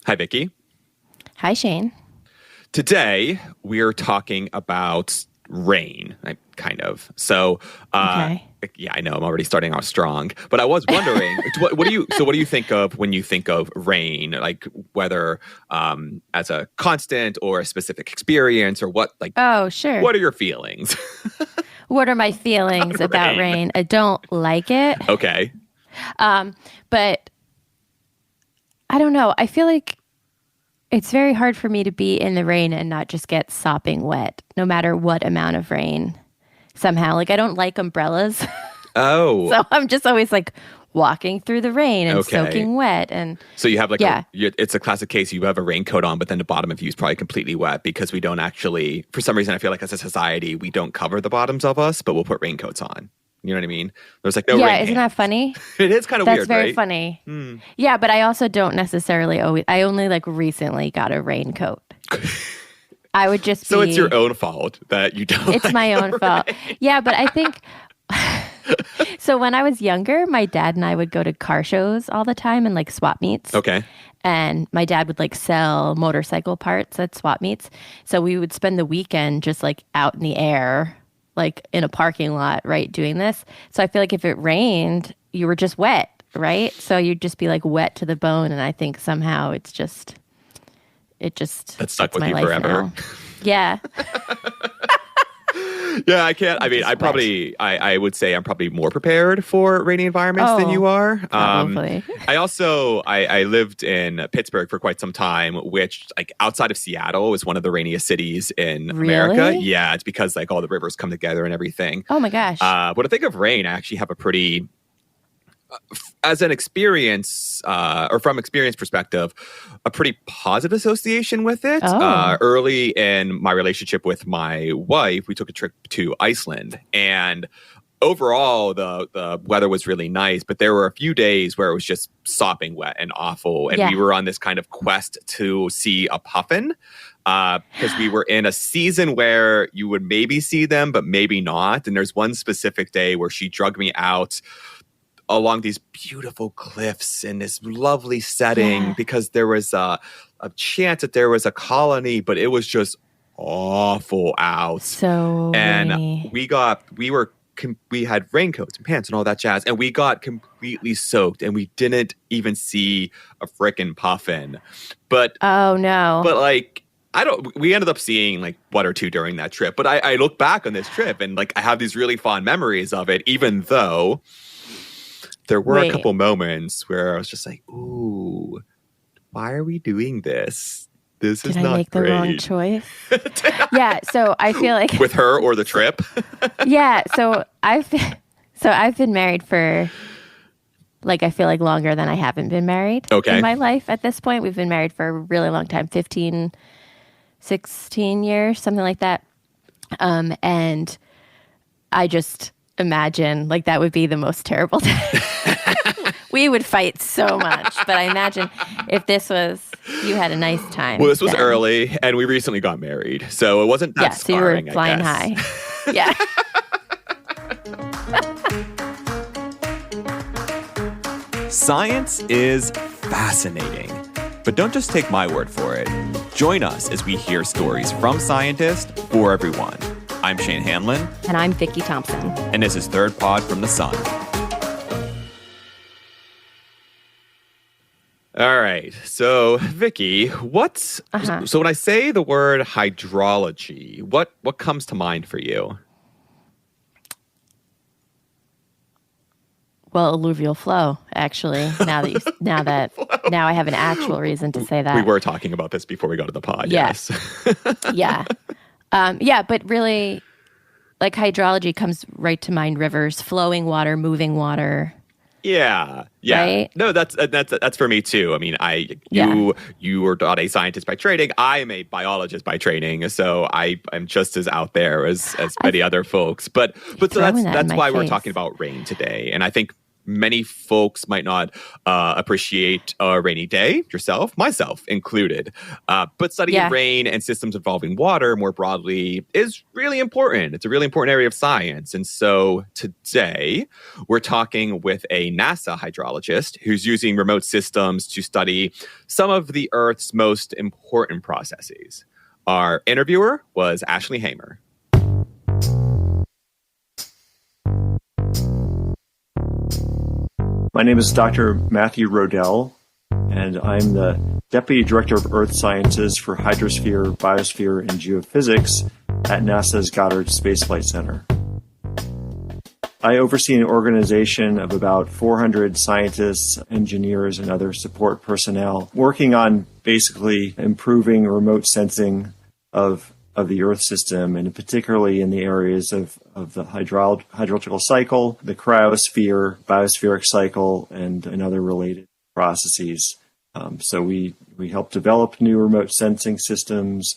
Hi, Vicky. Hi, Shane. Today, we're talking about rain, kind of. So, Okay. yeah, I know I'm already starting off strong, but I was wondering, what do you think of when you think of rain? Like whether as a constant or a specific experience, or what? Like, Oh, sure. what are your feelings? What are my feelings about rain? I don't like it. Okay. But I don't know. I feel like it's very hard for me to be in the rain and not just get sopping wet, no matter what amount of rain. Somehow, like I don't like umbrellas. Oh. So I'm just always like walking through the rain and Okay. soaking wet. And So you have like Yeah. it's a classic case. You have a raincoat on, but then the bottom of you is probably completely wet because we don't actually, for some reason, I feel like as a society, we don't cover the bottoms of us, but we'll put raincoats on. You know what I mean? There's like no rain. yeah, isn't that funny? It is kind of That's weird, very right? funny. Yeah, but I also don't necessarily always, I only like recently got a raincoat. I would just So be, it's your own fault that you don't. it's my own fault. Yeah, but I think so when I was younger, my dad and I would go to car shows all the time and like swap meets. Okay. And my dad would like sell motorcycle parts at swap meets. So we would spend the weekend just like out in the air, like in a parking lot, right, doing this. So I feel like if it rained, you were just wet, right? So you'd just be like wet to the bone. And I think somehow it just That's stuck with my you life forever. now. Yeah. Yeah, I can't. I mean, Just I would say I'm probably more prepared for rainy environments than you are. Probably. I lived in Pittsburgh for quite some time, which like outside of Seattle is one of the rainiest cities in America. Really? Yeah, it's because like all the rivers come together and everything. Oh my gosh. When I think of rain, I actually have a pretty as an experience, or from experience perspective, a pretty positive association with it. Oh. Early in my relationship with my wife, we took a trip to Iceland, and overall the weather was really nice, but there were a few days where it was just sopping wet and awful, and Yeah. we were on this kind of quest to see a puffin. Because we were in a season where you would maybe see them, but maybe not. And there's one specific day where she drug me out along these beautiful cliffs in this lovely setting, Yeah. because there was a chance that there was a colony, but it was just awful out. So And rainy. we had raincoats and pants and all that jazz, and we got completely soaked, and we didn't even see a frickin' puffin. But Oh no. like, we ended up seeing like one or two during that trip. But I look back on this trip and like I have these really fond memories of it, even though there were a Wait. couple moments where I was just like, ooh, why are we doing this? This is Did I not make the great. wrong choice? Yeah, so I feel like With her or the trip? yeah, so I've been married for like I feel like longer than I haven't been married Okay. in my life at this point. We've been married for a really long time, 15, 16 years, something like that. And I just imagine like that would be the most terrible day. We would fight so much, but I imagine if this was, you had a nice time. Well, this was then. early, and we recently got married, so it wasn't that Yeah, so you were scarring, I flying guess. high. Yeah. Science is fascinating, but don't just take my word for it. Join us as we hear stories from scientists for everyone. I'm Shane Hanlon, And I'm Vicky Thompson. and this is Third Pod from the Sun. All right, so Vicky, so when I say the word hydrology, what comes to mind for you? Well, alluvial flow, actually. Now I have an actual reason to say that. We were talking about this before we got to the pod. Yeah. Yes. Yeah. Yeah, but really, like hydrology comes right to mind: rivers, flowing water, moving water. Yeah. Right? No, that's for me too. I mean, you are not a scientist by training. I am a biologist by training, so I'm just as out there as many other folks. But so throwing that in that's my why we're face. talking about rain today. And I think many folks might not appreciate a rainy day, myself included. But studying rain and systems involving water more broadly is really important. It's a really important area of science. And so today we're talking with a NASA hydrologist who's using remote systems to study some of the Earth's most important processes. Our interviewer was Ashely Hamer. My name is Dr. Matthew Rodell, and I'm the Deputy Director of Earth Sciences for Hydrosphere, Biosphere, and Geophysics at NASA's Goddard Space Flight Center. I oversee an organization of about 400 scientists, engineers, and other support personnel working on basically improving remote sensing of the Earth system, and particularly in the areas of the hydrological cycle, the cryosphere, biospheric cycle, and other related processes. So we help develop new remote sensing systems,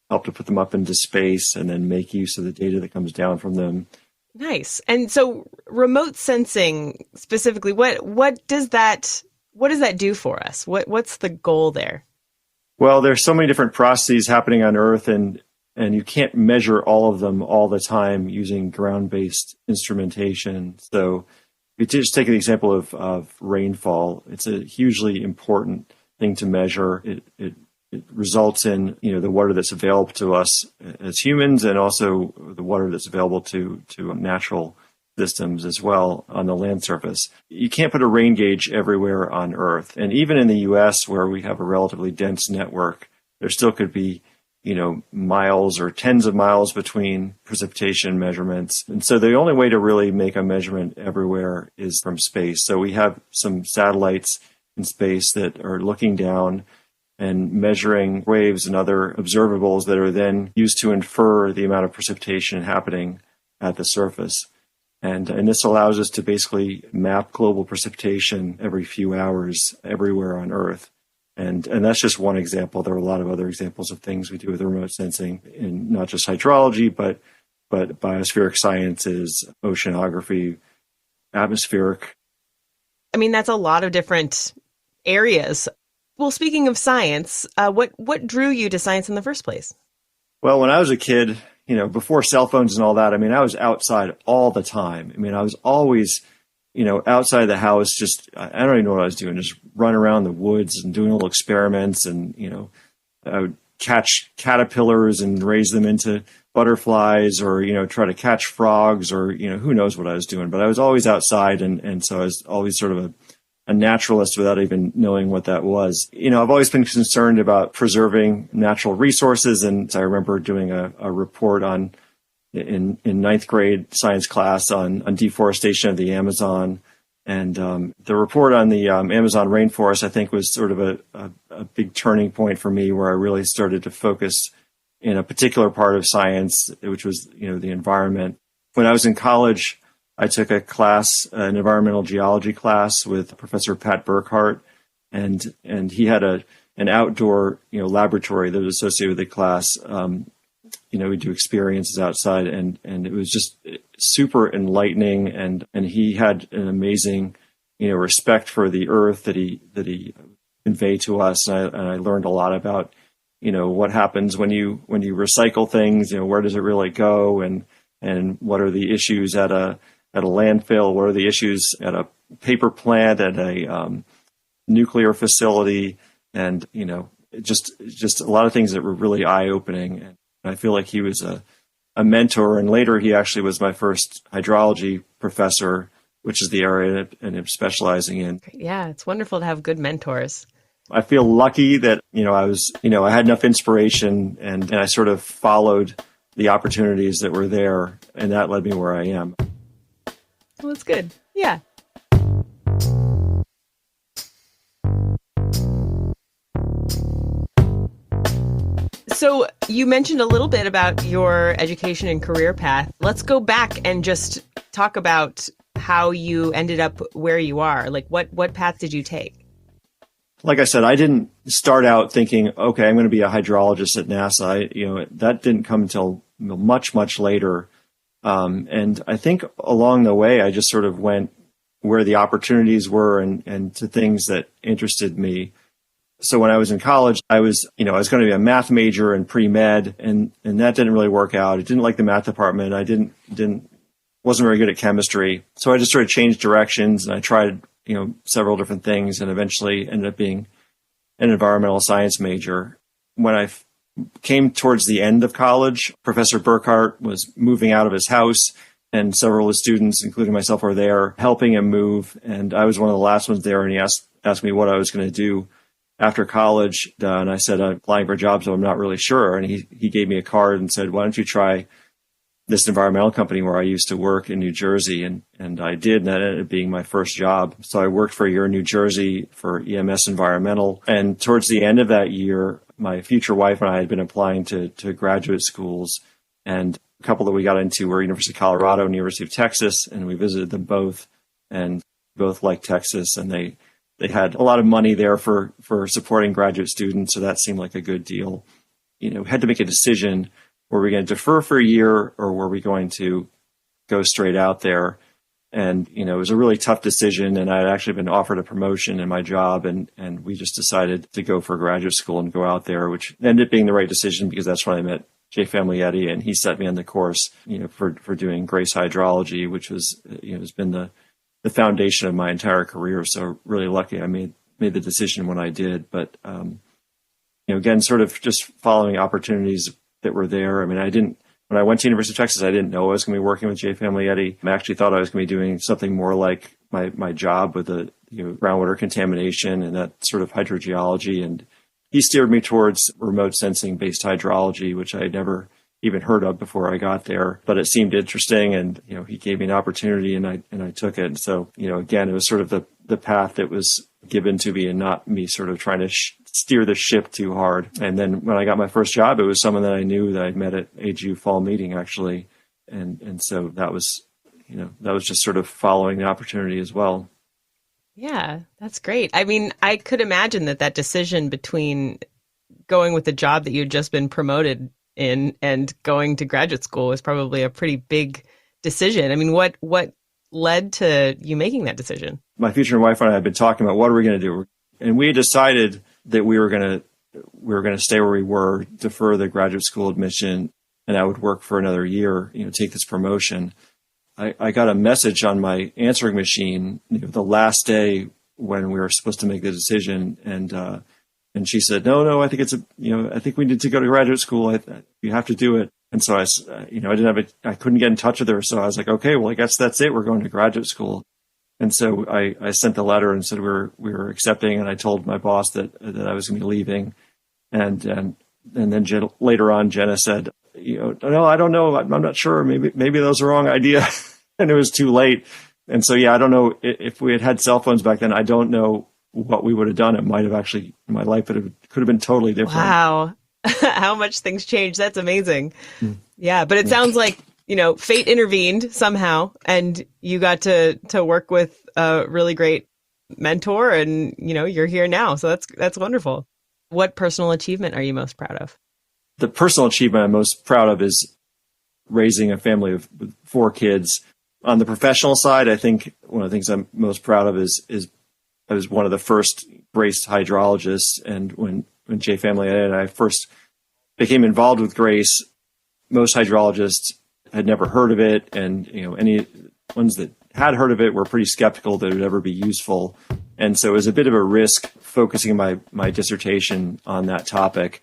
help to put them up into space, and then make use of the data that comes down from them. Nice. And so remote sensing specifically, what does that do for us? What's the goal there? Well, there's so many different processes happening on Earth, and you can't measure all of them all the time using ground-based instrumentation. So if you just take an example of rainfall, it's a hugely important thing to measure. It results in the water that's available to us as humans, and also the water that's available to natural systems as well on the land surface. You can't put a rain gauge everywhere on Earth. And even in the US, where we have a relatively dense network, there still could be miles or tens of miles between precipitation measurements. And so the only way to really make a measurement everywhere is from space. So we have some satellites in space that are looking down and measuring waves and other observables that are then used to infer the amount of precipitation happening at the surface. And this allows us to basically map global precipitation every few hours everywhere on Earth. And that's just one example. There are a lot of other examples of things we do with remote sensing in not just hydrology, but biospheric sciences, oceanography, atmospheric. I mean, that's a lot of different areas. Well, speaking of science, what drew you to science in the first place? Well, when I was a kid, before cell phones and all that, I was outside all the time. I was always outside the house, I don't even know what I was doing, just run around the woods and doing little experiments. And, I would catch caterpillars and raise them into butterflies, or, try to catch frogs, or, who knows what I was doing. But I was always outside. And so I was always sort of a naturalist without even knowing what that was. I've always been concerned about preserving natural resources. And I remember doing a report in ninth grade science class on deforestation of the Amazon. And the report on the Amazon rainforest, I think, was sort of a big turning point for me, where I really started to focus in a particular part of science, which was, the environment. When I was in college, I took a class, an environmental geology class with Professor Pat Burkhart, and he had an outdoor, laboratory that was associated with the class. We do experiences outside, and it was just super enlightening. And he had an amazing, respect for the Earth that he conveyed to us. And I learned a lot about, what happens when you recycle things. Where does it really go, and what are the issues at a landfill? What are the issues at a paper plant, at a nuclear facility? And just a lot of things that were really eye-opening. And I feel like he was a mentor, and later he actually was my first hydrology professor, which is the area that I'm specializing in. Yeah, it's wonderful to have good mentors. I feel lucky that, I had enough inspiration, and I sort of followed the opportunities that were there, and that led me where I am. Well, that's good. Yeah. So you mentioned a little bit about your education and career path. Let's go back and just talk about how you ended up where you are. Like, what path did you take? Like I said, I didn't start out thinking, okay, I'm going to be a hydrologist at NASA. That didn't come until much, much later. And I think along the way, I just sort of went where the opportunities were and to things that interested me. So when I was in college, I was going to be a math major in pre-med, and that didn't really work out. I didn't like the math department. I wasn't very good at chemistry. So I just sort of changed directions, and I tried, several different things, and eventually ended up being an environmental science major. When I came towards the end of college, Professor Burkhart was moving out of his house, and several of the students, including myself, were there helping him move. And I was one of the last ones there, and he asked me what I was going to do after college. And I said, I'm applying for jobs, so I'm not really sure. And he gave me a card and said, why don't you try this environmental company where I used to work in New Jersey? And I did, and that ended up being my first job. So I worked for a year in New Jersey for EMS Environmental. And towards the end of that year, my future wife and I had been applying to graduate schools. And a couple that we got into were University of Colorado and University of Texas, and we visited them both, and both liked Texas, and they had a lot of money there for supporting graduate students, so that seemed like a good deal. We had to make a decision. Were we going to defer for a year, or were we going to go straight out there? And, it was a really tough decision, and I had actually been offered a promotion in my job, and we just decided to go for graduate school and go out there, which ended up being the right decision because that's when I met Jay Familietti, and he set me on the course, for doing GRACE hydrology, which was, has been the foundation of my entire career. So really lucky I made the decision when I did. But, again, sort of just following opportunities that were there. I mean, when I went to University of Texas, I didn't know I was going to be working with Jay Familietti. I actually thought I was going to be doing something more like my job with the groundwater contamination and that sort of hydrogeology. And he steered me towards remote sensing based hydrology, which I had never even heard of before I got there, but it seemed interesting, and he gave me an opportunity, and I took it. So again, it was sort of the path that was given to me, and not me sort of trying to steer the ship too hard. And then when I got my first job, it was someone that I knew that I'd met at AGU fall meeting actually, and so that was just sort of following the opportunity as well. Yeah, that's great. I mean, I could imagine that decision between going with the job that you'd just been promoted in and going to graduate school was probably a pretty big decision. I mean, what led to you making that decision? My future wife and I had been talking about what are we going to do, and we decided that we were going to stay where we were, defer the graduate school admission, and I would work for another year, take this promotion. I got a message on my answering machine the last day when we were supposed to make the decision, and she said, no, I think I think we need to go to graduate school. You have to do it. And so I couldn't get in touch with her. So I was like, okay, well, I guess that's it. We're going to graduate school. And so I sent the letter and said we were accepting. And I told my boss that I was going to be leaving. And then later on, Jenna said, no, I don't know. I'm not sure. Maybe that was the wrong idea. And it was too late. And so, I don't know if we had cell phones back then. I don't know what we would have done. It might have actually, my life could have been totally different. Wow. How much things changed. That's amazing. Yeah. But it sounds like, fate intervened somehow, and you got to work with a really great mentor, and, you're here now. So that's wonderful. What personal achievement are you most proud of? The personal achievement I'm most proud of is raising a family of 4 kids. On the professional side, I think one of the things I'm most proud of is I was one of the first GRACE hydrologists, and when Jay Familietti and I first became involved with GRACE, most hydrologists had never heard of it, and any ones that had heard of it were pretty skeptical that it would ever be useful. And so it was a bit of a risk focusing my dissertation on that topic.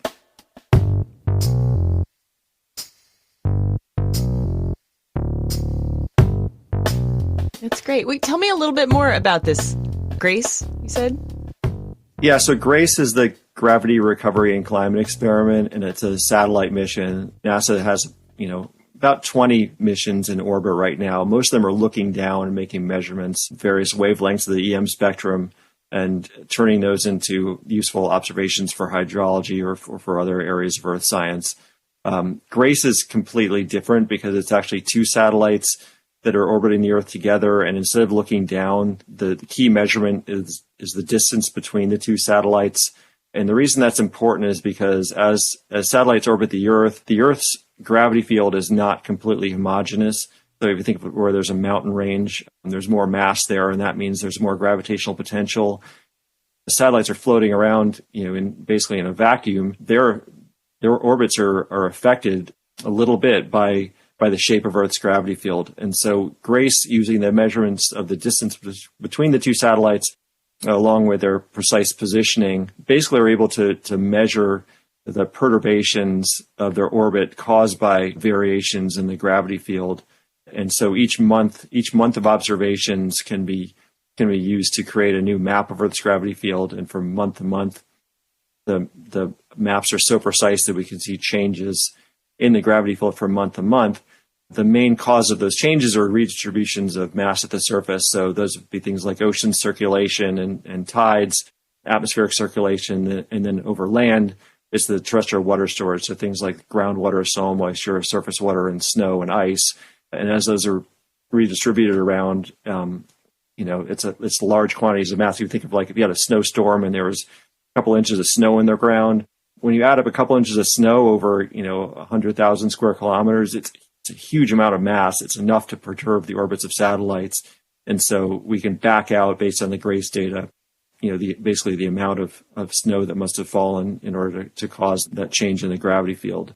That's great. Wait, tell me a little bit more about this GRACE, you said? Yeah, so GRACE is the Gravity Recovery and Climate Experiment, and it's a satellite mission. NASA has, about 20 missions in orbit right now. Most of them are looking down and making measurements, various wavelengths of the EM spectrum, and turning those into useful observations for hydrology or for other areas of Earth science. GRACE is completely different because it's actually 2 satellites that are orbiting the Earth together, and instead of looking down, the key measurement is the distance between the 2 satellites. And the reason that's important is because as satellites orbit the Earth's gravity field is not completely homogeneous. So if you think of where there's a mountain range, there's more mass there, and that means there's more gravitational potential. The satellites are floating around, basically in a vacuum. Their orbits are affected a little bit by the shape of Earth's gravity field. And so GRACE, using the measurements of the distance between the two satellites, along with their precise positioning, basically are able to measure the perturbations of their orbit caused by variations in the gravity field. And so each month of observations can be used to create a new map of Earth's gravity field. And from month to month, the maps are so precise that we can see changes in the gravity field from month to month. The main cause of those changes are redistributions of mass at the surface. So those would be things like ocean circulation and tides, atmospheric circulation, and then over land, it's the terrestrial water storage. So things like groundwater, soil moisture, surface water, and snow and ice. And as those are redistributed around, it's large quantities of mass. You think of like if you had a snowstorm and there was a couple inches of snow in the ground. When you add up a couple inches of snow over, 100,000 square kilometers, it's a huge amount of mass. It's enough to perturb the orbits of satellites. And so we can back out based on the GRACE data, basically the amount of snow that must have fallen in order to cause that change in the gravity field.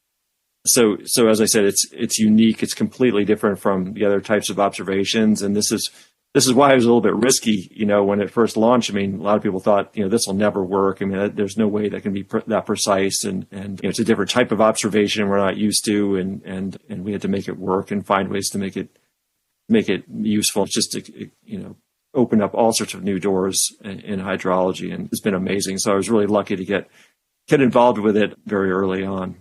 So as I said, it's unique. It's completely different from the other types of observations. And this is why it was a little bit risky, when it first launched. I mean, a lot of people thought, this will never work. I mean, there's no way that can be that precise. And it's a different type of observation we're not used to. And we had to make it work and find ways to make it useful. It's just to, open up all sorts of new doors in hydrology. And it's been amazing. So I was really lucky to get involved with it very early on.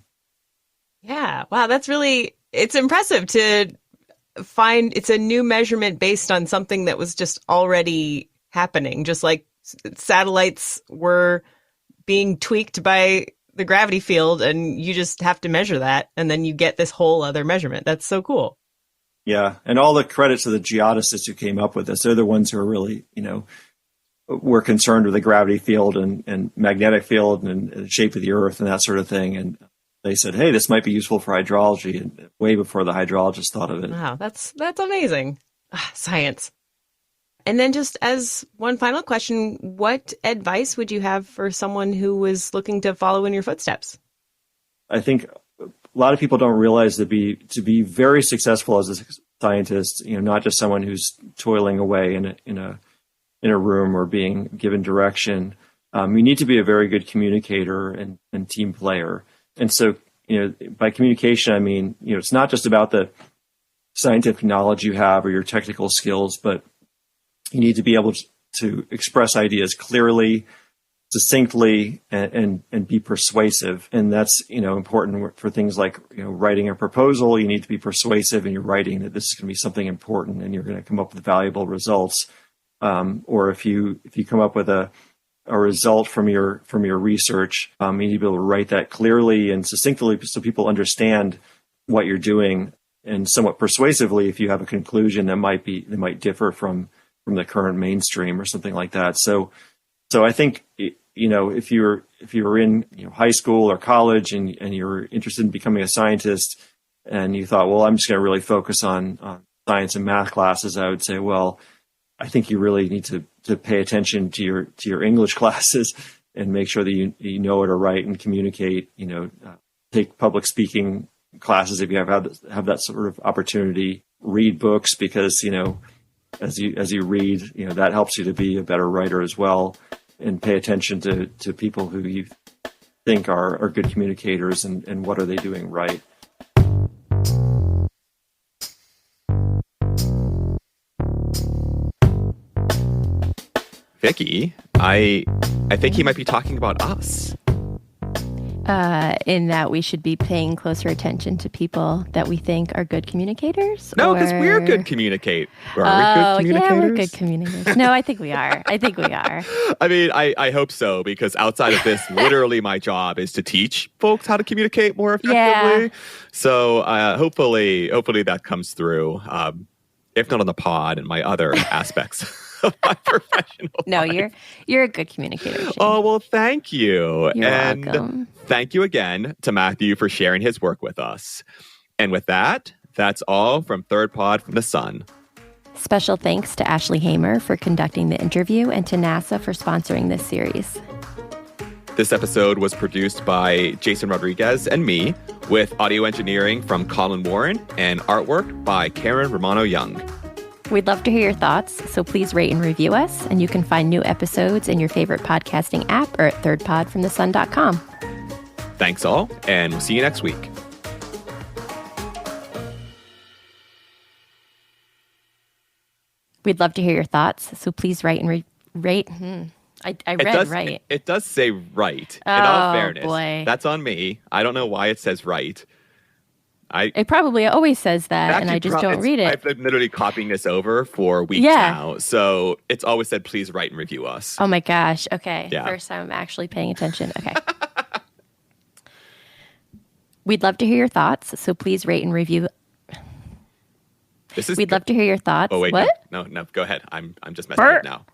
Yeah. Wow. It's impressive to find it's a new measurement based on something that was just already happening, just like satellites were being tweaked by the gravity field, and you just have to measure that, and then you get this whole other measurement. That's so cool. Yeah, and all the credit to the geodesists who came up with this. They're the ones who are really, were concerned with the gravity field and magnetic field and the shape of the Earth and that sort of thing. And they said, hey, this might be useful for hydrology, and way before the hydrologists thought of it. Wow, that's amazing. Science. And then just as one final question, what advice would you have for someone who was looking to follow in your footsteps? I think a lot of people don't realize to be very successful as a scientist, not just someone who's toiling away in a room or being given direction. You need to be a very good communicator and team player. And so, by communication, I mean, it's not just about the scientific knowledge you have or your technical skills, but you need to be able to express ideas clearly, succinctly, and be persuasive. And that's, important for things like, writing a proposal. You need to be persuasive in your writing that this is going to be something important and you're going to come up with valuable results. Or if you come up with a result from your research, you need to be able to write that clearly and succinctly so people understand what you're doing, and somewhat persuasively if you have a conclusion that might differ from the current mainstream or something like that. So I think if you're in high school or college and you're interested in becoming a scientist and you thought, well, I'm just going to really focus on science and math classes, I would say, well, I think you really need to pay attention to your English classes and make sure that you know how to write and communicate. Take public speaking classes if you have that sort of opportunity. Read books because as you read, that helps you to be a better writer as well. And pay attention to people who you think are good communicators and what are they doing right. Vicky, I think he might be talking about us. In that we should be paying closer attention to people that we think are good communicators? No, because we're good communicators. Are we good communicators? Yeah, we're good communicators. No, I think we are. I mean, I hope so, because outside of this, literally my job is to teach folks how to communicate more effectively. Yeah. So hopefully that comes through, if not on the pod and my other aspects of my professional life. You're a good communicator, Shane. Oh, well, thank you. You're welcome. Thank you again to Matthew for sharing his work with us. And with that, That's all from Third Pod from the Sun. Special thanks to Ashely Hamer for conducting the interview and to NASA for sponsoring this series. This episode was produced by Jason Rodriguez and me, with audio engineering from Collin Warren and artwork by Karen Romano Young. We'd love to hear your thoughts, so please rate and review us, and you can find new episodes in your favorite podcasting app or at thirdpodfromthesun.com. Thanks all, and we'll see you next week. We'd love to hear your thoughts, so please write and rate. I read right. It does say right, in Oh, all fairness. boy. That's on me. I don't know why it says right. It probably always says that, and Actually, I just don't read it. I've been literally copying this over for weeks now. So it's always said, please write and review us. Oh my gosh. Okay. Yeah. First time I'm actually paying attention. Okay. We'd love to hear your thoughts, so please rate and review. This is We'd love to hear your thoughts. Oh, wait. What? No, go ahead. I'm just messing up now.